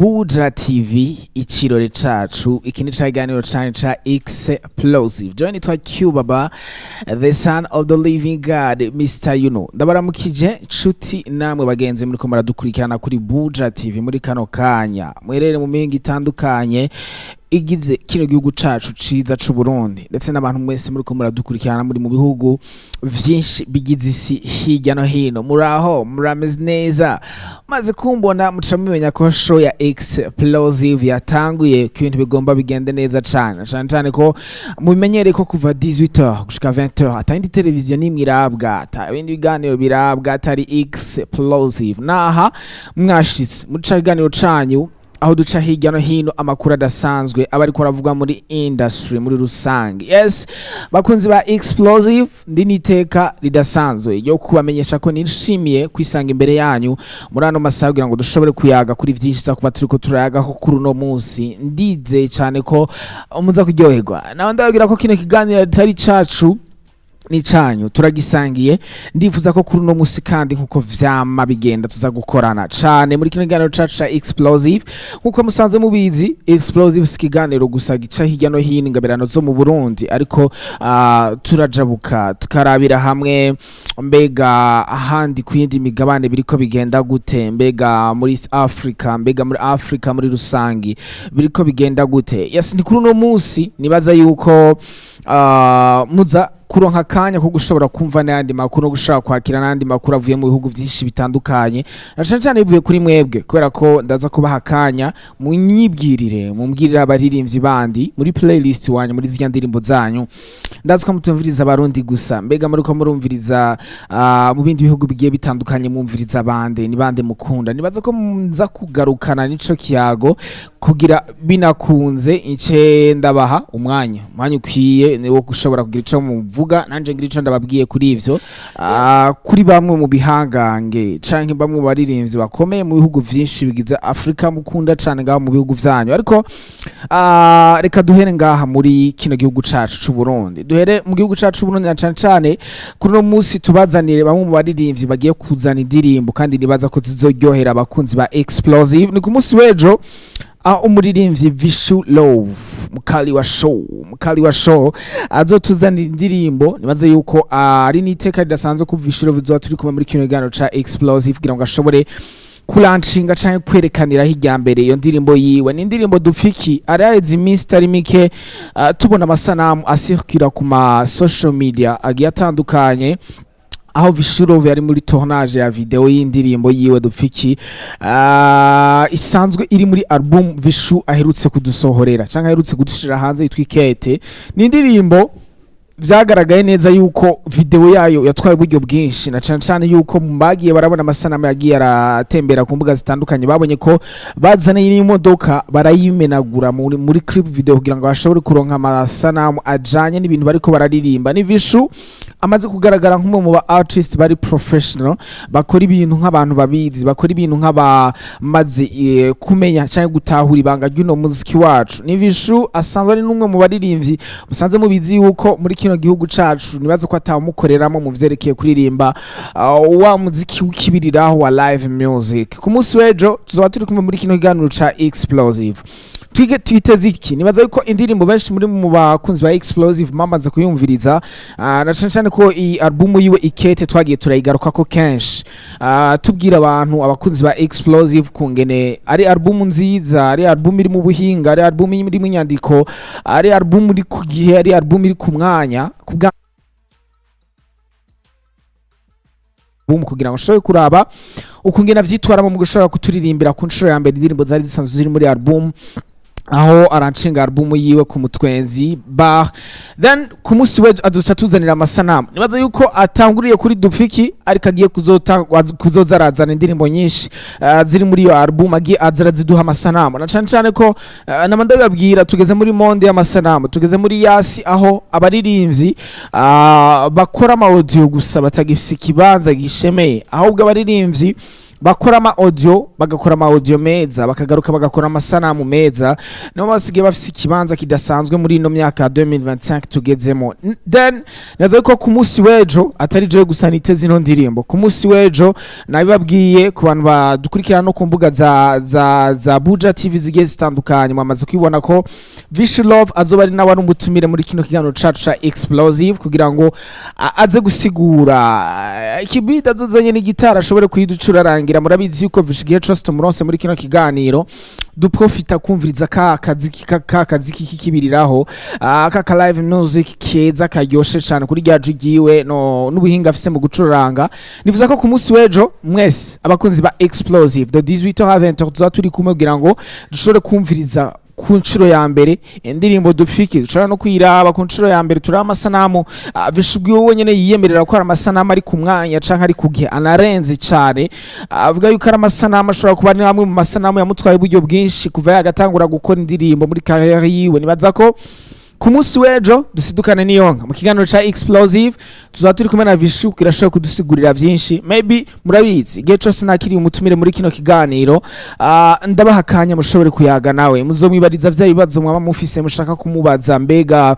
Buja TV ikirore cacu iki ni caganiro cane ca explosive join it Cubaba the son of the living God Mr. Ndabaramukije nshuti namwe bagenzi muri ko muradukurikirana kuri Buja TV muri kano kanya mwerere mu mingi itandukanye igize kino gihugu cacu ciza c'u Burundi ndetse n'abantu mwese muri ko muradukurikirana muri mu bihugu vyinshi bigize isi hirya no hino muraho murameze neza maze kumbona muca mumenya ko show ya explosive yatanguye ko ibintu bigomba bigende neza cane ko mumenyere ko kuva 18h gushika 20h atandi televiziyo nimwe irabwa atabindi biganiro birabwa atari explosive naha mwashitse muca biganiro canyu aho duca hirya no hino amakuru adasanzwe aba ariko aravuga muri industry muri rusange. Yes, bakunzi ba explosive ndi niteka ridasanzwe yo kubamenyesha ko nishimiye kwisanga imbere yanyu muri ano masaha kugira ngo dushobore kuyaga kuri vyinshi za kuba turiko turayaga ko kuri no munsi ndize cyane ko umuza kuryoherwa nawe ndagira ko kino kiganiro atari cacu ni canyu turagisangiye ndifuza ko kuri no musi kandi nkuko vyama bigenda tuza gukorana cane muri kino kiganiro cacu ca explosive nkuko musanze mubizi explosive sikiganiro gusa gica hirya no hino ingabirano zo mu Burundi ariko turajabuka tukarabira hamwe mbega ahandi kuyindi migabane biriko bigenda gute mbega muri Africa mbega muri Africa muri rusangi biriko bigenda gute. Yes, ni kuri no musi nibaza yuko muza kuronka kanya ko gushobora kumva n'andi makuru no gushaka kwakira n'andi makuru avuye mu bihugu byinshi bitandukanye cyane bivuye kuri mwebwe kubera ko ndaza kubaha kanya munyibwirire mumbwirira abaririmbyi bandi muri playlist wanyu muri zya ndirimbo zanyu ndaza ko mutumviriza abarundi gusa mbega muri ko murumviriza mu bindi bihugu bigiye bitandukanye mumviriza bande ni bande mukunda nibaza ko nza kugarukana nico kiyago kugira binakunze ince ndabaha umwanya ukwiye ni wo gushobora kugira ico muvuga nanje ngira ico ndababwiye kuri ivyo kuri bamwe mu bihangange canke bamwe mu baririmbyi bakomeye mu bihugu vyinshi bigize Afrika mukunda cane ngaho mu bihugu vyanyu ariko reka duhere ngaha muri kino gihugu cacu c'u Burundi duhere mu gihugu cacu c'u Burundi cane kuri no musi tubazanire bamwe mu baririmbyi bagiye kuzana indirimbo kandi nibaza ko zizoryohera abakunzi ba explosive ni ku musi wejo umuririmbyi Vichou mukali wa show azotuzana indirimbo nibaze yuko ari niteka ridasanzwe ku Vichou bizoba turi kumwe muri kino kiganiro ca explosive kugira ngo ashobore kulanshinga canke kwerekanira hirya mbere iyo ndirimbo yiwe ni indirimbo dufiki araheze iminsi tari mike tubona amasanamu asirkira ku ma social media agiye atandukanye aho Vichou yari muri tournage ya video y'indirimbo yiwe dufiki isanzwe iri muri album Vichou aherutse kudusohorera canke aherutse kudushira hanze yitwa Ikete ni indirimbo vyagaragaye neza yuko video yayo yatwaye uburyo bwinshi na cane yuko Bagiye barabona amasanamu yagiye aratembera ku mbuga zitandukanye babonye ko bazaniye imodoka barayimenagura muri clip video kugira ngo bashobore kuronka amasanamu ajanye n'ibintu bariko bararirimba ni Vichou amaze kugaragara nk'umwe mu ba artist bari professional bakora ibintu nk'abantu babizi bakora ibintu nk'abamaze kumenya cyangwa gutahura ibanga ry'uno muziki wacu ni Vichou asanzwe ari n'umwe mu baririmbyi musanze mubizi yuko muri kino gihugu cacu nibaze ko atamukoreramo mu vyerekeye kuririmba wa muziki w'ikibiriraho wa live music ku munsi wejo tuzoba turi kumwe muri kino kiganiro ca explosive twiteze iki nibaza yuko indirimbo benshi muri mu bakunzi ba explosive mamaze kuyumviriza na cane ko iyi album yiwe Ikete twagiye turayigaruka ko kenshi tubwira abantu abakunzi ba explosive kungene ari album nziza ari album iri mu buhinga ari album iri mu nyandiko ari album iri ku gihe ari album iri ku mwanya kugira ngo shoye kuraba ukungena vyitwaramo mu gushobora kuturirimbira ku nshuro ya mbere indirimbo zari zisanzwe ziri muri album aho aranshinga album yiwe ku mutwenzi bar then ku musi wejo aduca tuzanira amasanamu nibaza yuko atanguriye kuri dufiki ariko agiye kuzozarazana indirimbo nyinshi ziri muri iyo album agiye azaraziduha amasanamu na cane ko namanda babwira tugeze muri monde y'amasanamu tugeze muri yasi aho abaririmbyi bakora ama audio gusa batagifise ikibanza gishemeye ahubwo abaririmbyi bakora ama audio bagakora ama audio meza bakagaruka bagakora amasanamu meza nibo basigaye bafise ikibanza kidasanzwe muri ino myaka 2025 tugezemo. Then naza ko ku munsi wejo atari je gusa niteze ino ndirimbo ku munsi wejo nabibabwiye ku bantu badukurikirana no ku mbuga za Buja TV zigiye zitandukanye mwamaze kwibona ko Vichou azoba ari nawe umutumire muri kino kiganiro cacu ca Explosive kugira ngo aze gusigura ikibida azozanye ni gitara ashobore kuyiducurarangira. Murabizi yuko Vichou gihe trust muronse muri kino kiganiro duprofita kumviriza kaziki kikibiriraho aka live music keza karyoshe cyane kuri rya jugiwe no n'ubuhinga afise mu gucuranga. Nivuza ko ku munsi wejo mwese abakunzi ba Explosive the 18h20 tuzaturi kumwe kugira ngo dushobore kumviriza ku nshuro ya mbere indirimbo dufiki dushobora no kwiraba ku nshuro ya mbere turi amasanamu Vichou wenyene yiyemerera ko ari amasanamu ari ku mwanya canke ari kugihe anarenze cyane avuga yuko ari amasanamu ashobora kuba ni amwe mu masanamu yamutwaye uburyo bwinshi kuva yagatangura gukora indirimbo muri career yiwe. Nibaza ko ku munsi wejo dusidukane niyonka mu kiganiro ca Explosive tuzaturi kumwe na Vichou kirashobora kudusigurira byinshi. Maybe murabizi igihe cyose nakiri umutumire muri kino kiganiro ndabahakanya mushobore kuyaga nawe muzomwibariza vya bibazo mwaba mufise mushaka kumubaza mbega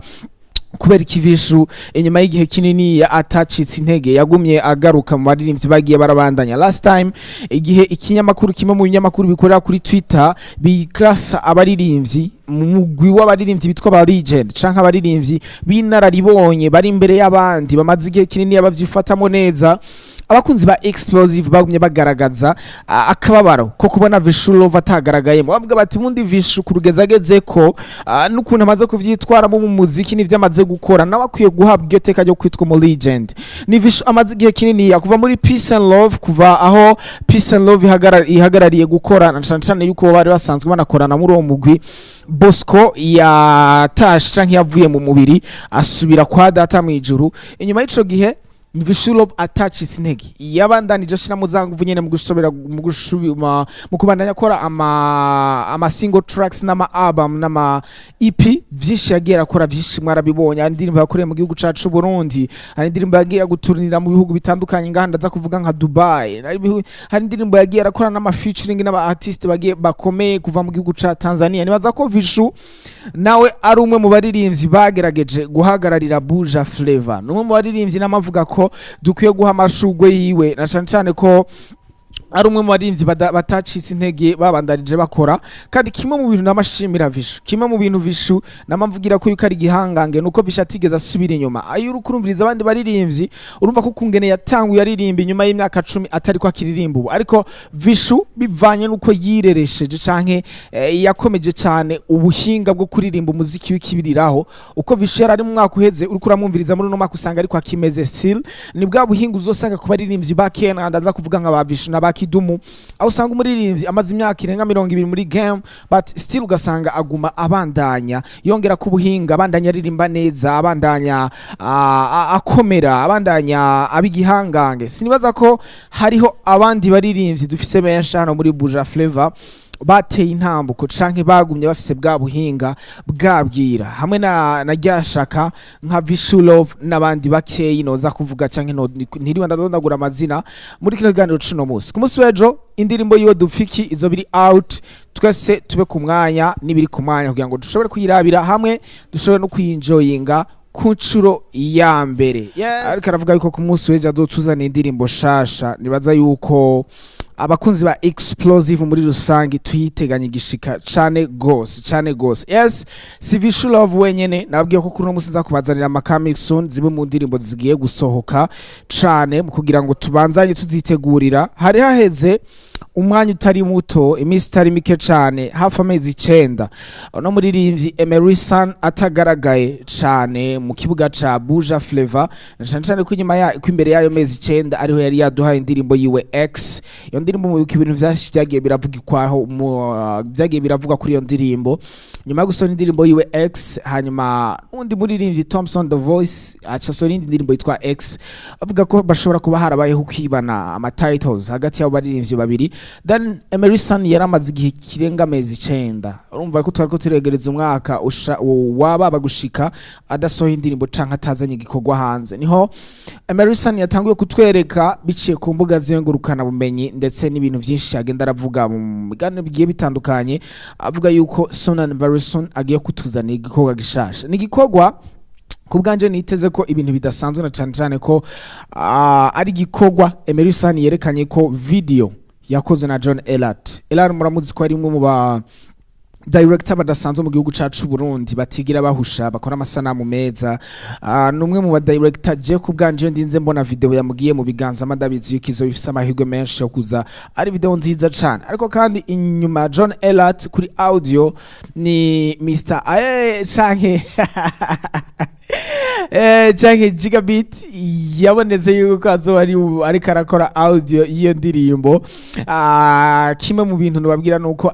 kubera ikivishu inyuma y'igihe kinini atacitse intege yagumye agaruka mu baririmbyi bagiye barabandanya. Last time igihe ikinyamakuru kimwe mu binyamakuru bikorera kuri Twitter bikrasa abaririmbyi mugwi w'abaririmbyi bitwa ba legend canka abaririmbyi binararibonye bari imbere y'abandi bamaze igihe kinini yabavyifatamo neza, abakunzi ba Explosive bagumye bagaragaza akababaro ko kubona Vichou atagaragayemo. Bavuga bati mundi Vichou kurugezageze ko n'ukuntu amaze kuvyitwara mu muziki n'ivyo amaze gukora nawe akwiye guhabwa iryo teka ryo kwitwa mu legend. Ni Vichou amaze igihe kinini kuva muri Peace and Love, kuva aho Peace and Love ihagarariye gukora cyane yuko bari basanzwe banakorana muri uwo mugwi. Bosco yatashe canke yavuye mu mubiri asubira kwa data mu ijuru. Inyuma y'ico gihe Vichou atacitse intege yabandanije ashira mu zanguvu nyene mu kubandanya akora ama single tracks n'ama album n'ama EP vyinshi yagiye akora vyinshi mwarabibonye. Indirimbo yakoreye mu gihugu cacu Burundi, hari indirimbo yagiye guturnira mu bihugu bitandukanye ngahanda za kuvuga nka Dubai, hari indirimbo yagiye akora n'ama featuring n'aba artist bagiye bakomeye kuva mu gihugu ca Tanzania. Nibaza ko Vichou nawe ari umwe mu baririmbyi bagerageje guhagararira Buja Flavor, numwe mu baririmbyi n'amavuga ko dukwiye guha amashugwe yiwe na cyane ko ari umwe mu baririmbyi batacitse intege babandanije bakora. Kandi kimwe mu bintu namashimira Vichou, kimwe mu bintu Vichou namamvugira ko yuko ari gihangange nuko Vichou atigeze asubira inyuma. Ayo urukurumviriza abandi baririmbyi urumva ko kungene yatanguye aririmba inyuma y'imyaka 10 atari ko akiririmba ubu, ariko Vichou bivanye nuko yireresheje canke yakomeje cyane ubuhinga bwo kuririmba umuziki w'ikibiriraho. Uko Vichou yari mu mwaka uheze urukuramwumviriza muri no mwaka usanga ariko akimeze still ni bwa buhinga uzosanga ku baririmbyi ba Kenya ndaza kuvuga nka ba Vichou na Kidumu, aho usanga umuririmbyi amaze imyaka irenga 20 muri game but still ugasanga aguma abandanya yongera ku buhinga, abandanya aririmba neza, abandanya akomera, abandanya abigihangange. Sinibaza ko hariho abandi baririmbyi dufise benshi hano muri Buja Flavor bateye intambuko canke bagumye bafise bwa buhinga bwabwira hamwe na ryashaka nka Vichou n'abandi bakeyi noza kuvuga canke ntiriwe ndadondagura amazina muri kino kiganiro cuno munsi. Ku munsi wejo indirimbo yiwe dufiki izo biri out, twese tube ku mwanya nibiri ku mwanya kugira ngo dushobore kuyirabira hamwe dushobore no kuyinjoyinga ku nshuro ya mbere. Ariko aravuga yuko ku munsi wejo azotuzana indirimbo Nshasha. Nibaza yuko abakunzi ba Explosive muri rusangi tuyiteganye gishika cane gose. Yes, si Vichou wenyene nabwiye ko kuri no musi nzakubazanira ama coming soon zibe mu ndirimbo zigiye gusohoka cane mu kugira ngo tubanzanye tuzitegurira. Hari haheze umwanya utari muto, imisi itari mike cane, hafi amezi 9 no muririmbyi Emerson atagaragaye cane mu kibuga ca Buja Flavor, cyane ko inyuma ko imbere yayo mezi 9 ariho yari yaduhaye indirimbo yiwe X. Iyo ndirimbo mu ibintu vyagiye biravugikwaho vyagiye biravugwa kuri iyo ndirimbo. Nyuma yo gusona indirimbo yiwe X, hanyuma undi muririmbyi Thompson the Voice aca sona indirimbo yitwa X, avuga ko bashobora kuba harabayeho kwibana ama titles hagati y'abo baririmbyi babiri. Burundi. Then Emerson yaramaze igihe kirenga amezi 9 urumva ko twariko turegereza umwaka wababa gushika adasohoye indirimbo canke atazanye igikorwa hanze. Niho Emerson yatanguye kutwereka biciye ku mbuga ziyengurukana bumenyi ndetse n'ibintu byinshi agenda aravuga mu biganiro bigiye bitandukanye avuga yuko soon and very soon agiye kutuzana igikorwa gishasha. Ni igikorwa kubganje niteze ko ibintu bidasanzwe na cyane ko ari gikorwa Emerson yerekanye ko video yakoze na John Elart muramuzi ko ari umwe mu ba director badasanzwe mu gihugu cacu Burundi batigira bahusha bakora amasanamu meza. Numwe mu ba director je kubganje ndinze mbona video yamugiye mu biganza madabizi yukizo bifise amahirwe menshi yo kuza ari video nziza cyane. Ariko kandi inyuma John Elart kuri audio ni Mr. Chanke canke Gigabit yaboneze yuko azoba ari karakora audio iyo ndirimbo. Kimwe mu bintu nubabwira nuko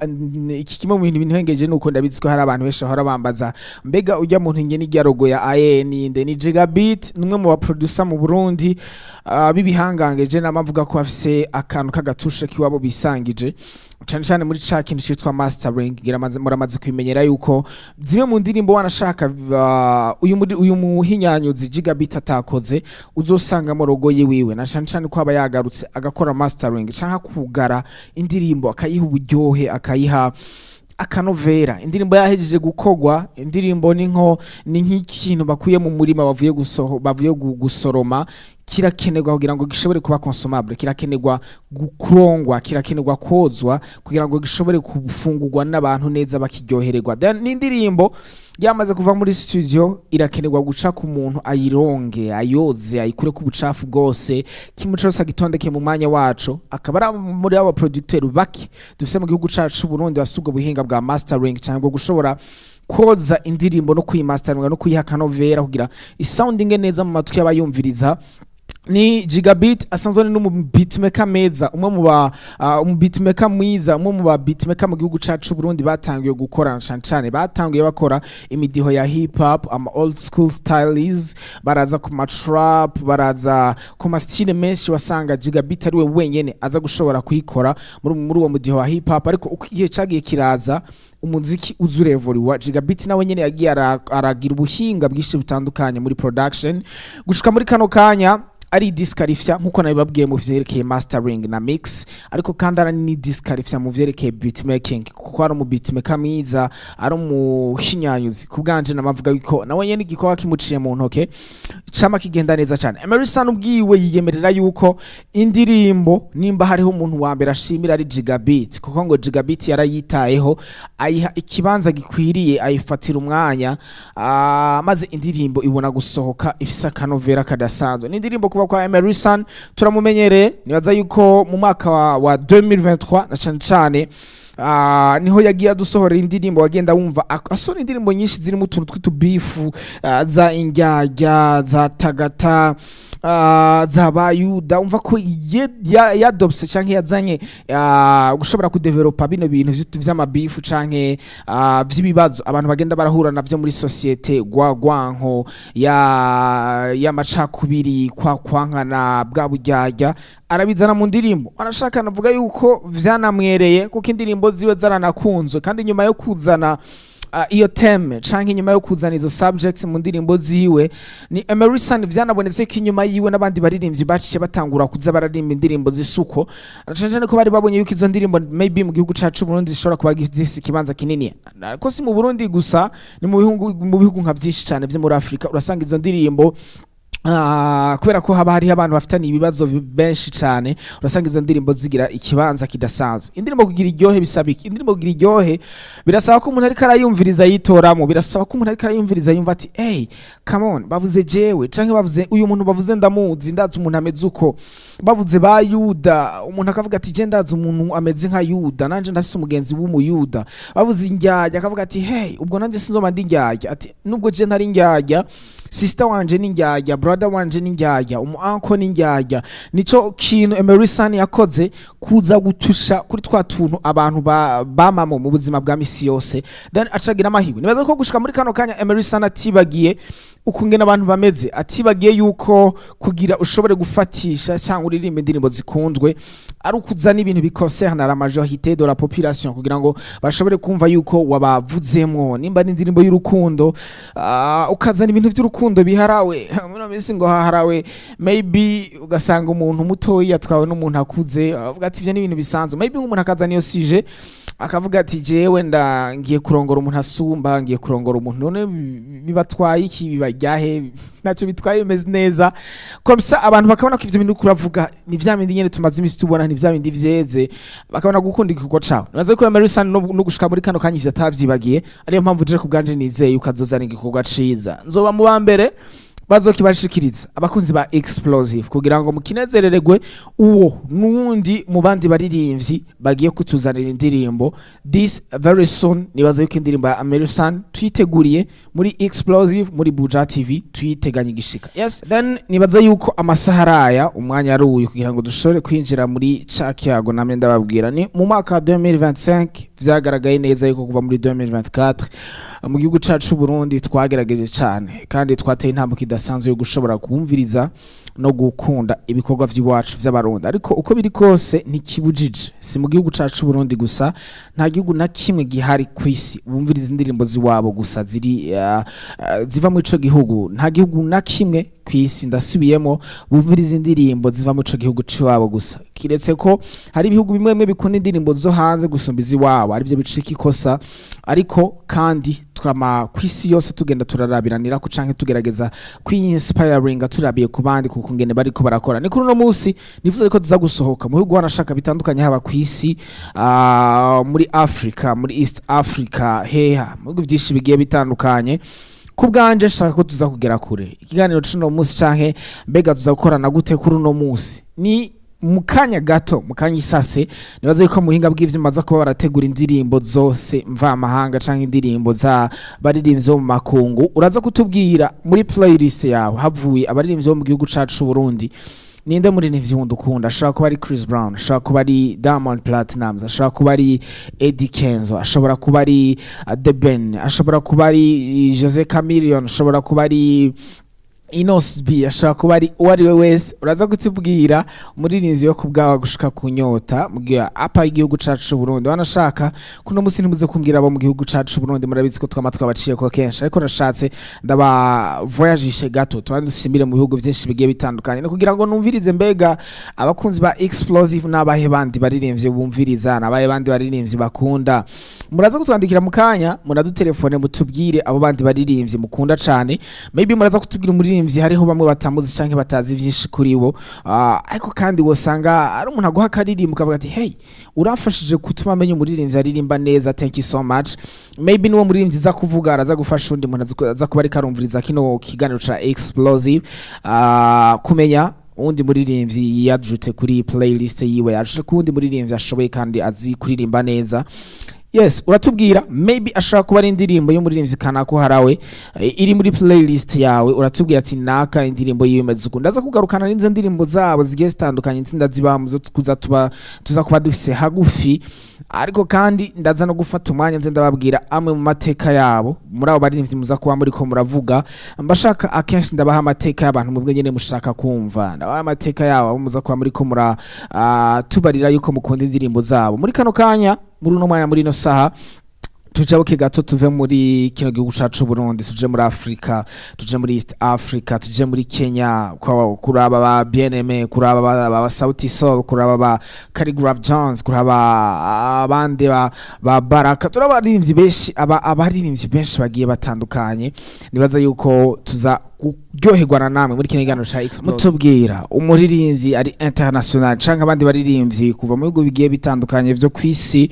iki kimwe mu bintu hengeje nuko ndabizi ko hari abantu benshi bahora bambaza mbega ujya muntu ngene igyarogo ya AN inde ni Gigabit numwe mu ba producer mu Burundi bibihangangeje namavuga ko afise akantu kagatushe kiwabo bisangije cyane muri ca kintu cyitwa mastering muramaze kwimenyera yuko zimwe mu ndirimbo wanashaka uyu muhinyanyuzi Gigabit atakoze uzosanga mu rogo yiwiwe na cyane ko aba yagarutse agakora mastering canka kugara indirimbo akayiha uburyohe akayiha akanovera. Indirimbo yahejeje gukogwa indirimbo ni nk'ikintu bakuye mu murima bavuye gusoroma kirakenerwa kugira ngo gishobore kuba consomable, kirakenerwa gukrongwa, kirakenerwa kozwa kugira ngo gishobore kufungurwa n'abantu neza bakiryohererwa. Then n'indirimbo yamaze kuva muri studio irakenerwa guca ku muntu ayironge ayoze ayikure ku bucafu bwose kimwe cyose gitondeke mu mwanya wacu. Akaba ari muri aba producteur baki dufise mu gihugu cacu Burundi basubwa buhinga bwa mastering cyangwa gushobora koza indirimbo no kuyimasteringa no kuyiha kanovera kugira isoundinge neza mu matwi y'abayumviriza. Ni Gigabit asanzwe ni beatmaker meza umwe mu ba beatmaker mwiza umwe mu ba beatmaker mu gihugu cacu Burundi batangiye gukora cyane batangiye bakora imidiho ya hip hop old school styles baraza ku ma trap baraza ku ma style menshi wasanga Gigabit ari we wenyene aza gushobora kuyikora muri uwo mudiho wa hip hop. Ariko uko igihe cagiye kiraza umuziki uzurevoriwa Gigabit nawe nyene yagiye aragira ubuhinga bwinshi butandukanye muri production gushika muri kano kanya ari disqualifia nkuko nabibabwiye mu vyerekeye mastering na mix. Ariko kandi ara ni disqualifia mu vyerekeye beatmaking kuko ari mu beatmaker mwiza ari mu hinyanyuzi kubganje namavuga yuko nawe nyene igikoka kimuciye mu ntoke cama kigenda neza cyane. Emerson ubwiwe yiyemerera yuko indirimbo nimba hariho umuntu wa mbere ashimira ari Gigabit kuko ngo Gigabit yarayitayeho ayiha ikibanza gikwiriye ayifatira umwanya maze indirimbo ibona gusohoka ifisa kanovera kadasanzwe. N'indirimbo kwa Emerson turamumenyereye nibaza yuko mu mwaka wa 2023 na cyane niho yagiye dusohora indirimbo wagenda wumva asora indirimbo nyinshi ziri mu tuntu tw'itubifu za injyajya za tagata za bayuda umva ko yadopse canke yazanye gushobora kudevelopa bino bintu vy'amabifu canke vy'ibibazo abantu bagenda barahura navyo muri societe gwagwanko ya macakubiri kwankana bwa bujyajya arabizana mu ndirimbo. Anashaka navuga yuko vyanamwereye kuko indirimbo ziwe zaranakunzwe kandi nyuma yo kuzana iyo teme canke nyuma yo kuzana izo subjects mu ndirimbo ziwe ni Emerson vyanabonetse ko inyuma yiwe n'abandi baririmbyi baciye batangura kuza bararimba indirimbo zisuko cyane ko bari babonye yuko izo ndirimbo maybe mu gihugu cacu Burundi zishobora kuba gifise ikibanza kinini. Ko si mu Burundi gusa ni mu bihugu nka byinshi cyane byo muri Afrika urasanga izo ndirimbo kubera ko haba hari abantu bafitanye ibibazo benshi cyane urasanga izo ndirimbo zigira ikibanza kidasanzwe. Indirimbo kugira iryohe bisabiki indirimbo kugira iryohe birasaba ko umuntu ari karayumviriza yitoramo birasaba ko umuntu ari karayumviriza yumva ati hey come on bavuze jewe canke bavuze uyu muntu bavuze ndamuzi ndazi umuntu ameze uko bavuze ba Yuda umuntu akavuga ati je ndazi umuntu ameze nka Yuda nanje ndafise umugenzi w'umuyuda bavuze injyajya akavuga ati hey ubwo nanje sinzoma ndi injyajya ati nubwo je ntari injyajya sister wanje ni injyajya brother wanje ni injyajya uncle ni injyajya. Nico kintu Emerson yakoze kuza gutusha kuri twa tuntu abantu bamamo mu buzima bwa misi yose then acagira amahiwe. Nibaza ko gushika muri kano kanya Emerson atibagiye ukungena abantu bameze ati bagiye yuko kugira ushobore gufatisha cyangwa uririmba indirimbo zikundwe ari ukuzana ibintu biconcerne la majorité de la population kugira ngo bashobore kumva yuko wabavuzemwo nimba n'indirimbo y'urukundo ukazana ibintu by'urukundo biharawe muno minsi ngo haharawe maybe ugasanga umuntu mutoyi yatwawe n'umuntu akuze avuga ati ibyo ni ibintu bisanzwe maybe umuntu akazana iyo sije akavuga ati jewe ngiye kurongora umuntu asumba ngiye kurongora umuntu none bibatwaye iki bibajyahe ntacyo bitwaye bimeze neza komsa abantu bakabona ko ivyo bintu kuravuga ni vya bindi nyene tumaze imisi tubona ni vya bindi vyeze bakabona gukunda igikorwa cawe naze ko Mary Sun no gushika muri kano kanyivyo atavyibagiye ariyo mpamvu je kubganje nizeye ukazozana igikorwa ciza nzoba mu bambere bazokibashikiriza abakunzi ba explosive kugira ngo mukinezerererwe uwo nundi mu bandi baririmvyi bagiye kutuzanira indirimbo this very soon nibaza yuko indirimbo ya Mary Sun twiteguriye muri explosive muri Buja TV twiteganye gishika yes then nibaza yuko amasaharaya umwanya ari uyu kugira ngo dushobore kwinjira muri cakyago namwe ndababwira ni mu mwaka 2025 vyagaragaye neza yuko kuva muri 2024 mu gihugu cacu Burundi twagerageje cyane kandi twateye intambwe kidasanzwe yo gushobora kumviriza no gukunda ibikorwa by'iwacu by'abarundi ariko uko biri kose ntikibujije si mu gihugu cacu Burundi gusa nta gihugu na kimwe gihari kwisi bumviriza indirimbo ziwabo gusa ziri ziva mu ico gihugu nta gihugu na kimwe kwisi ndasubiyemo bumviriza indirimbo ziva mu ico gihugu ciwabo gusa kiretse ko hari ibihugu bimwe bimwe bikunda indirimbo zo hanze gusumbiza iwabo ari byo bicika ikosa ariko kandi twama kwisi yose tugenda turarabiranira ku canke tugerageza kwinspiring turabiye ku bandi kuko ngene bariko barakora ni kuri no munsi nivuze ko tuza gusohoka mu bihugu wanashaka bitandukanye haba kwisi muri Africa muri East Africa heha mu bihugu byinshi bigiye bitandukanye kubganje shaka ko tuza kugera kure ikiganiro cy'uno munsi canke mbega tuza gukorana gute kuri no munsi ni mukanya gato mukanya isase nibaze ko muhinga bw'ivyuma za kuba barategura indirimbo zose mva mahanga canke indirimbo za baririmbyi mu makungu uraza kutubwira muri playlist yawe havuye abaririmbyi mu gihugu cacu Burundi ninde muri n'ivyundi ukunda ashaka kuba ari Chris Brown ashaka kuba ari Diamond Platnumz ashaka kuba ari Eddie Kenzo ashobora kuba ari The Ben ashobora kuba ari Jose Chameleone ashobora kuba ari Inosbi ashaka kuba ari uwari we wese uraza kutubwira umuririnzi yo kubgawa gushika kunyota mugiya apa igihugu cacu Burundi wanashaka kuno musi ntimuze kumbwira abo mu gihugu cacu Burundi murabizi ko twamatwa baciye ko kenshi ariko nashatse ndaba voyagishe gato twandusimire mu bihugu byinshi bigiye bitandukanye no kugira ngo numvirize mbega abakunzi ba explosive n'abahe bandi baririmbye bumviriza n'abahe bandi baririmbye bakunda muraza kutwandikira mu kanya munadutelefone mutubwire abo bandi baririmbye mukunda cyane maybe muraza kutubwira umuririmvyi hariho bamwe batamuzi canke batazi byinshi kuri bo ariko kandi wosanga ari umuntu aguha karirimbo kavuga ati hey urafashije kutuma amenya umuririmvyi aririmba neza thank you so much maybe niwo muririmvyi za kuvuga araza gufasha undi muntu aza kuba ari karumviriza kino kiganiro ca explosive kumenya undi muririmvyi yajute kuri playlist yiwe yajute kundi muririmvyi ashoboye kandi azi kuririmba neza yes uratubwira maybe ashaka kuba ari indirimbo y'umuririmvyi kanako harawe iri muri playlist yawe uratubwira ati naka indirimbo yimeze ukunda aza kugarukana n'inzo ndirimbo zabo zigiye zitandukanye ntinda zibamuzo tuza kuba dufise hagufi ariko kandi ndaza no gufata umwanya nze ndababwira amwe mu mateka yabo muri abo baririmbyi muza kuba muri ko muravuga mbashaka akenshi ndabaha amateka y'abantu mubwe nyene mushaka kumva ndabaha amateka yabo muza kuba muri ko mura tubarira yuko mukunda indirimbo zabo muri kano kanya muri no mwanya muri no saha tujabuke gato tuve muri kino gihugu cacu Burundi tuje muri Africa tuje muri East Africa tuje muri Kenya kuraba ba BNM kuraba ba Sauti Sol kuraba ba Khaligraph Jones kuraba abandi ba Baraka turabaririmbyi benshi abaririmbyi benshi bagiye batandukanye nibaza yuko tuza kuryoherwa namwe muri kino kiganiro ca Explode mutubwira umuririmbyi ari international canke abandi baririmbyi kuva mu bihugu bigiye bitandukanye byo kwisi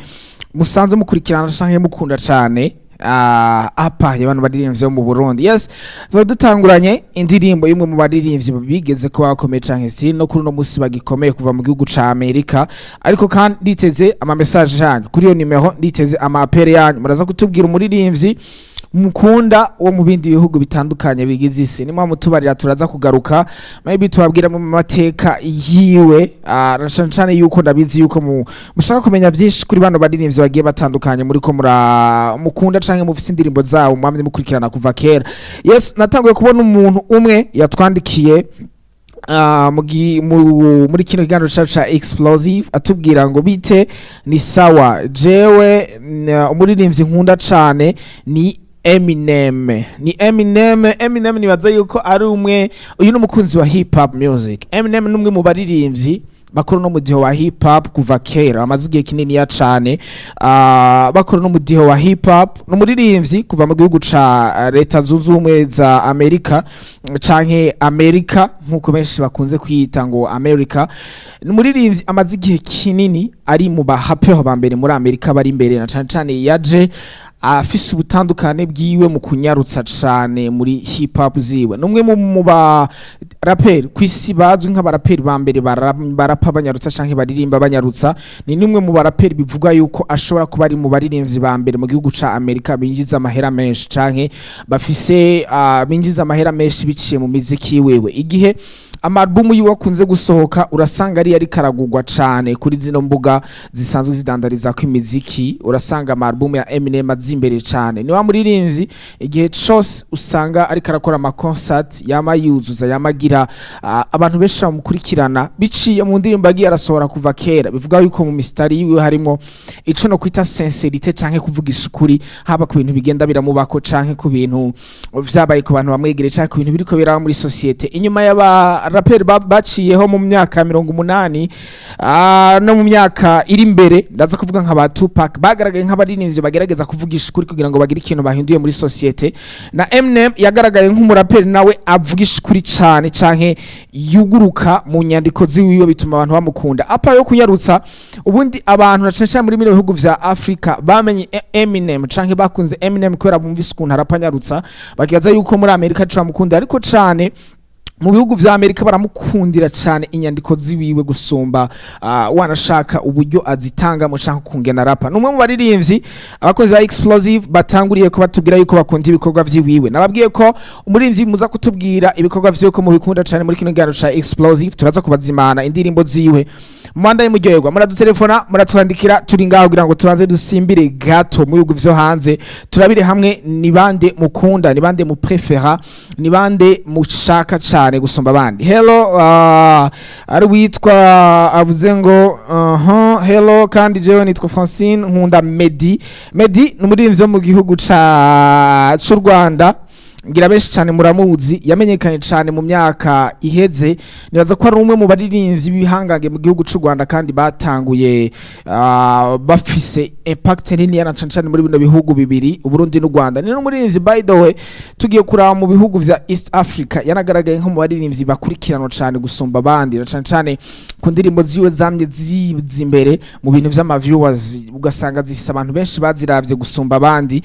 musanze mukurikirana canke mukunda cyane apa y'abantu baririmbye mu Burundi yes zo dutanguranye indirimbo y'imwe mu baririmbyi bigeze ko bakomeye canke si no kuri no musi bagikomeye kuva mu gihugu ca Amerika ariko kandi nditeze ama message yanyu kuri yo nimero nditeze ama appel yanyu muraza kutubwira umuririmbyi mukunda wo mu bindi bihugu bitandukanye bigize isi nimwe mutubarira turaza kugaruka maybe tubabwira mu mateka yiwe cyane yuko ndabizi yuko mushaka kumenya byinshi kuri bano baririmbyi bagiye batandukanye muri ko mukunda canke mufise indirimbo zawo mwamye mukurikirana kuva kera. Yes, natanguye kubona umuntu umwe yatwandikiye muri kino kiganiro cha explosive atubwira ngo bite ni sawa jewe umuririmbyi nkunda cane ni Eminem nibaza yuko ari umwe uyu n'umukunzi wa hip hop music. Eminem numwe mu baririmbyi bakora no mudiho wa hip hop kuva kera amaze igihe kinini ya cane bakora no mudiho wa hip hop no muririmbyi kuva mu gihugu ca leta zunze ubumwe za Amerika canke Amerika nkuko benshi bakunze kwita ngo America. Ni muririmbyi amaze igihe kinini ari mu bahapeho ba mbere muri Amerika bari imbere na cane yaje afise ubutandukane bwiwe mu kunyarutsa cane muri hip hop ziwe. Numwe mu ba rapper kwisi bazwi nk'abaraperi ba mbere barapa banyarutsa canke baririmba banyarutsa. Ni numwe mu baraperi bivuga yuko ashobora kuba ari mu baririmbyi ba mbere mu gihugu ca Amerika binjiza amahera menshi canke bafise binjiza amahera menshi biciye mu muziki wewe. Igihe amalbumu yiwe akunze gusohoka urasanga ari yari karagurwa cane kuri zino mbuga zisanzwe zidandariza ko imiziki. Urasanga amalbumu ya Eminem azimbere cane ni wa muririmbyi igihe cyose usanga ari karakora ama concert yama yuzuza yamagira abantu benshi bamukurikirana biciye mu ndirimbo agiye arasohora kuva kera. Bivuga yuko mu mistari yiwe harimo ico no kwita sincerité canke kuvugisha ukuri haba ku bintu bigenda biramubako canke ku bintu vyabaye ku bantu bamwegere canke ku bintu biriko biraba muri societe. Inyuma y'aba rapper baciyeho mu myaka 80 no mu myaka iri imbere ndaza kuvuga nka ba Tupac bagaragaye nk'abaririmbyi bagerageza kuvugisha kuri kugira ngo bagire ikintu bahinduye muri societe. Na Eminem yagaragaye nk'umuraperi nawe avugisha kuri cane canke yuguruka mu nyandiko ziwiwe bituma abantu bamukunda. Apa yo kunyarutsa ubundi abantu nacenye muri bino bihugu vya Afrika bamenye Eminem canke bakunze Eminem kubera bumvise ukuntu arapanyarutsa bakibaza yuko muri Amerika tramukunda ariko cane mu bihugu vya Amerika baramukundira cyane inyandiko ziwiwe gusumba wanashaka uburyo azitanga mu canke kungena rapa. Numwe mu baririmbyi abakozi ba explosive batanguriye ko batubwira yuko bakunda ibikorwa vyiwiwe. Nababwiye ko umuririmbyi muza kutubwira ibikorwa vyiwe ko mu bikunda cyane muri kino gano ca explosive turaza kubazimana indirimbo ziwe. Mwanda y'umuryoherwa muradutelefona muratwandikira turi ngaho kugira ngo tubanze dusimbire gato mu bihugu vyo hanze turabire hamwe ni bande mukunda ni bande mu prefera ni bande mushaka cyane gusumba abandi. Hello ari witwa avuze ngo hello kandi jewe nitwa Francine nkunda Medi n'umuririmbyi wo mu gihugu c'u Rwanda ngira benshi cyane muramuzi yamenyekanye cyane mu myaka iheze. Nibaza ko ari umwe mu baririmbyi bihangange mu gihugu c'u Rwanda kandi batanguye bafise impact nini yana cyane muri bino bihugu bibiri Burundi n'u Rwanda. Ni n'umuririmbyi by the way tugiye kuraba mu bihugu vya East Africa yanagaragaye nko mu baririmbyi bakurikirana cyane gusumba abandi cyane ku ndirimbo ziwe zamye zimbere mu bintu vy'ama viewers ugasanga zifise abantu benshi baziravye gusumba abandi.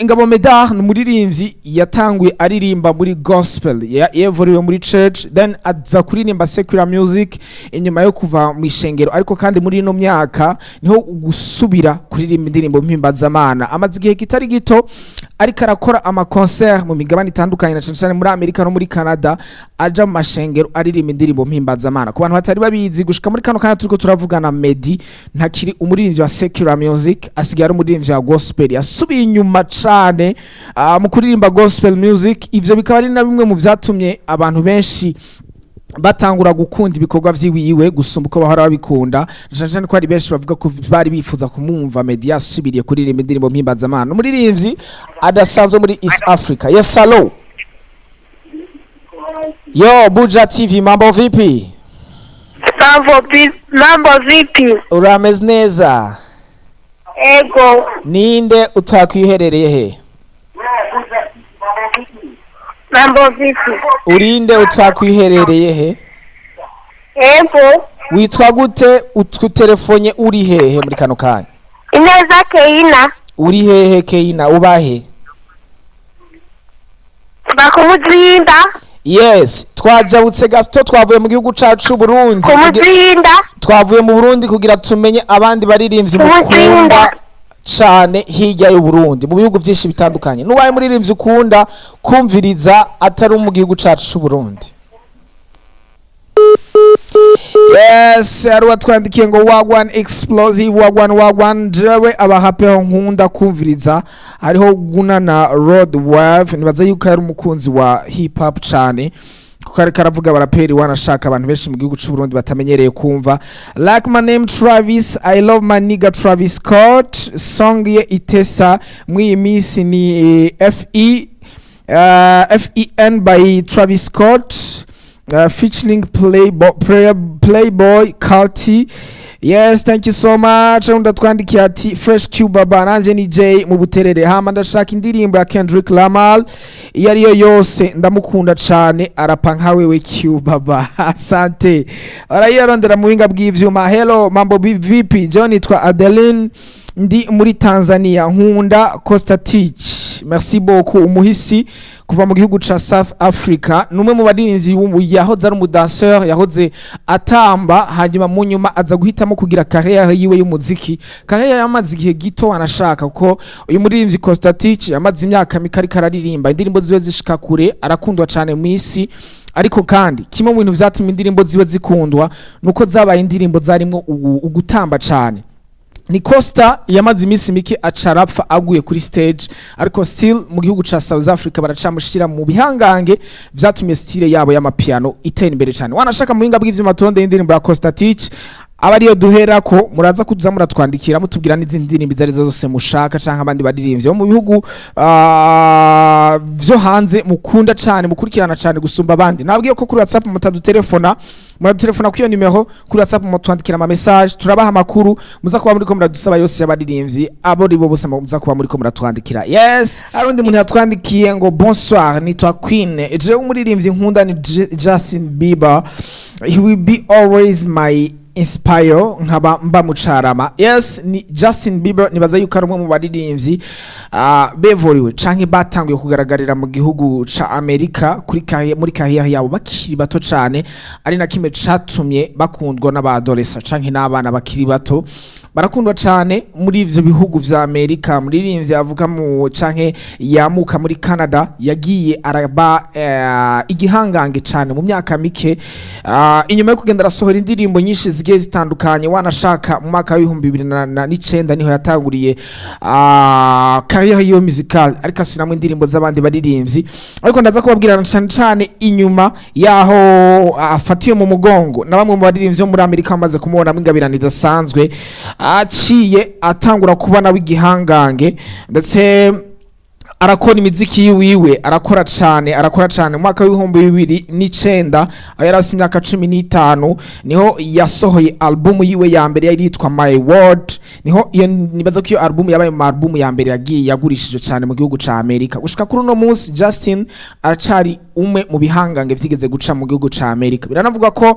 Ingabo Medar n'umuririmbyi yatanga aririmba muri gospel yevuriwe muri church then aza kuririmba secular music inyuma yo kuva mu ishengero ariko kandi muri ino myaka niho gusubira kuririmba indirimbo mpimbazamana. Amaze igihe kitari gito ariko arakora ama concert mu migabane itandukanye na cyane muri Amerika no muri Canada aja mu mashengero aririmba indirimbo mpimbazamana. Ku bantu batari babizi gushika muri kano kana turiko turavugana Medi ntakiri umuririmbyi wa secular music asigaye ari umuririmbyi wa gospel yasubiye inyuma cane mu kuririmba gospel music. Ivyo bikaba ari na bimwe mu vyatumye abantu benshi batangura gukunda ibikorwa vyiwiwe gusumba uko bahora babikunda. Cyane ko ari benshi bavuga ko bari bifuza kumumva Media asubiriye kuririmba indirimbo mpimbazamana. Umuririmbyi adasanzwe muri East Africa. Yes, hello. Yo, Buja TV, mambo vipi? Mambo vipi? Urameze neza? Ego. Ninde utakwiherereye he? Mambo vipi? Urinde utakwiherereye he? Ego. Witwa gute utelefonye uri hehe muri kano kanya? Ineza Keina. Uri hehe Keina ubahe? Bakumuzinda. Yes, twajabutse gasto twavuye mu gihugu cacu Burundi. Kumuzinda. Twavuye mu Burundi kugira tumenye abandi baririmbyi mukunda cane hirya y'u Burundi mu bihugu byinshi bitandukanye nubaye muririmbyi ukunda kumviriza atari mu gihugu cacu c'u Burundi? Yes, aruwa twandikiye ngo wagwan explosive wagwan jewe abahapeho nkunda kumviriza hariho gunana road wave nibaza yuko ari umukunzi wa hip hop cane kuko ariko aravuga baraperi wanashaka abantu benshi mu gihugu c'u Burundi batamenyereye kumva. Like my name Travis, I love my nigga Travis Scott, song ye itesa mwi misi ni FEN by Travis Scott, featuring Playboy Culty. Yes, thank you so much. Unda twandikiye ati Fresh Q baba nanje ni J mu buterere hama ndashaka indirimbo ya Kendrick Lamar iyo ariyo yose ndamukunda cane arapa nka wewe Q baba. Asante. Arayirondera mu winga bw'ivyuma. Hello mambo vipi? John nitwa Adeline ndi muri Tanzania nkunda Costa Teach. Merci beaucoup umuhisi kuva mu gihugu ca South Africa numwe mu badirinzi yahoze ari umudanseur yahoze atamba hanyuma mu nyuma aza guhitamo kugira carrière yiwe y'umuziki. Carrière yamaze igihe gito wanashaka kuko uyu muririmvyi Costa Teach yamaze imyaka mikari kararirimba indirimbo ziwe zishika kure arakundwa cane mu isi. Ariko kandi kimwe mu bintu vyatuma indirimbo ziwe zikundwa nuko zabaye indirimbo zarimwo ugutamba cane. Ni Costa yamaze imisi mike acarapfa aguye kuri stage ariko still mu gihugu ca South Africa baracamushira mu bihangange vyatumye style yabo y'amapiano itera imbere cyane. Wanashaka muhinga bw'ivyuma tonde indirimbo ya Costa Teach abariyo duhera ko muraza kuza muratwandikira mutubwira n'izindi ndirimbo izarizo zose mushaka canke abandi badirimvye mu bihugu vyo hanze mukunda cane mukurikirana cane gusumba abandi. Nabwiye ko kuri WhatsApp mutadutelefona muradutelefona ku iyo numero kuri WhatsApp mutwandikira ama message turabaha makuru muza kuba muri ko muradusaba yose y'abadirimvyi abo ribo bose muza kuba muri ko muratwandikira. Yes, arundi muntu yatwandikiye ngo bonsoir nitwa Queen je umuririmvyi nkunda ni Justin Bieber, he will be always my inspire nkaba mba mucarama. Yes, ni Justin Bieber nibaza yuko ari umwe mu badirimvyi bevoriwe canke batanguye kugaragarira mu gihugu ca Amerika muri carrière yabo bakiri bato cane ari na kimwe catumye bakundwa n'abadolescents canke n'abana bakiri bato barakundwa cane muri ivyo bihugu vya Amerika. Muririmvyi avuga mu canke yamuka muri Canada yagiye araba igihangange cane mu myaka mike inyuma yo kugenda arasohora indirimbo nyinshi zigiye zitandukanye. Wanashaka mu mwaka wa 2009 niho yatanguriye carrière yo musical ariko asubiramo indirimbo z'abandi baririmvyi. Ariko ndaza kubabwira cane inyuma yaho afatiye mu mugongo na bamwe mu baririmvyi bo muri Amerika bamaze kumubona mwingabirana idasanzwe aciye atangura kubana w'igihangange ndetse arakora imiziki yiwe arakora cane mu mwaka wa 2009 aho yarasi imyaka 15 niho yasohoye album yiwe ya mbere yari yitwa My World. Niho iyo nibaza ko iyo album yabaye mu album ya mbere yagiye yagurishije cane mu gihugu ca Amerika. Gushika kuri no munsi Justin aracari umwe mu bihangange vyigeze guca mu gihugu ca Amerika. Biranavuga ko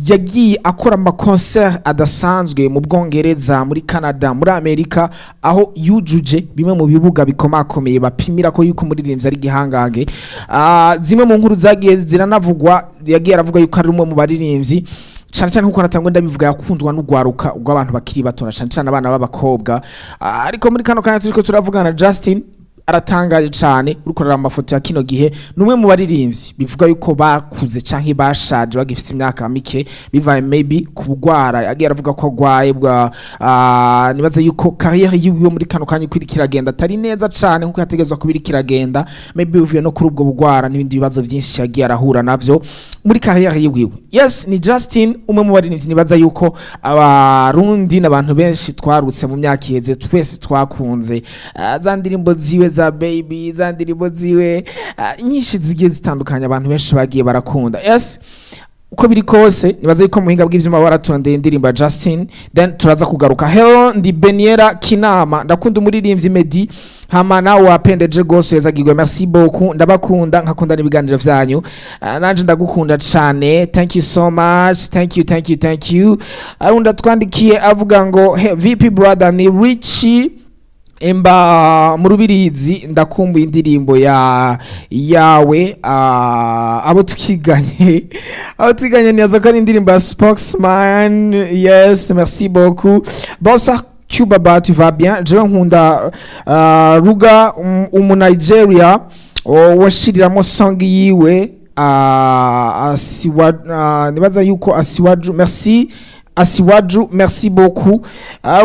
yagiye akora ama concert adasanzwe mu Bwongereza, muri Canada, muri Amerika aho yujuje bimwe mu bibuga bikomakomeye bapimira ko yuko muririmvyi ari gihangange. Zimwe mu nkuru zagiye ziranavugwa yagiye aravuga yuko ari umwe mu baririmvyi cyane nkuko natangwe ndabivuga yakundwa n'ugwaruka ubw'abantu bakiri bato na cyane abana b'abakobwa. Ariko muri kano kanya turiko turavugana Justin aratangaje cyane urukorera amafoto ya kino gihe numwe mu baririmvyi bivuga yuko bakuze canke bashaje bagifise imyaka mike bivaye maybe kubugwara yagiye aravuga ko agwaye bwa nibaza yuko carrière yiwe muri kano kanya kwirikiragenda atari neza cyane nkuko yategezwa kubirikiragenda maybe uvuye no kuri ubwo bugwara n'ibindi bibazo byinshi yagiye arahura navyo muri carrière yiwe. Yes, ni Justin umwe mu baririmvyi nibaza yuko abarundi n'abantu benshi twarutse mu myaka iheze twese twakunze za ndirimbo ziwe za baby za ndirimbo ziwe nyinshi zigiye zitandukanye abantu benshi bagiye barakunda. Yes, uko biri kose nibaza yuko muhinga bw'ivyuma baratondeye indirimbo ya Justin then turaza kugaruka. Hello ndi Beniera Kinama ndakunda umuririmvyi Medi hamana wapendeje gose yazagirwe. Merci beaucoup ndabakunda nkakunda n'ibiganiro vyanyu nanje ndagukunda cane. Thank you so much. Thank you. Arunda twandikiye avuga ngo hey, VP brother ni Richie emba mu Rubirizi ndakumbuye indirimbo yawe abo tukiganye niyaza ko ari indirimbo ya Spokesman. Yes, merci beaucoup. Bonsoir Cubaba tu vas bien jewe nkunda Ruga Nigeria washiriramo song yiwe nibaza yuko asiwaju merci beaucoup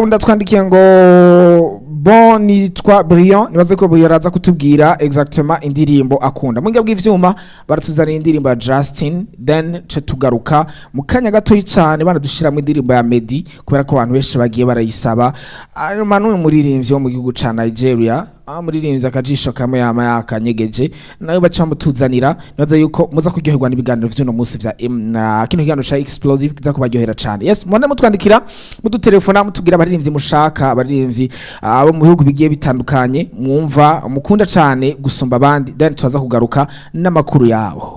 undatwandikiye ngo bon nitwa Brillant nibaze ko Brillant araza kutubwira exactement indirimbo akunda mwinga bw'ivyuma baratuzanira indirimbo ya Justin then tugaruka mu kanya gato cyane banadushiramo indirimbo ya Medi kubera ko abantu benshi bagiye barayisaba hanyuma n'uyu muririmbyi wo mu gihugu ca Nigeria muririmbyi akajisho kamwe yama yakanyegeje nayo baca mutuzanira nibaze yuko muza kuryoherwa n'ibiganiro vy'uno munsi vya kino kiganiro ca explosive kiza kubaryohera cyane yes mwone mutwandikira mudutelefona mutubwira abaririmbyi mushaka abaririmbyi abo mu bihugu bigiye bitandukanye mwumva mukunda cyane gusumba abandi then tuzaza kugaruka n'amakuru yabo.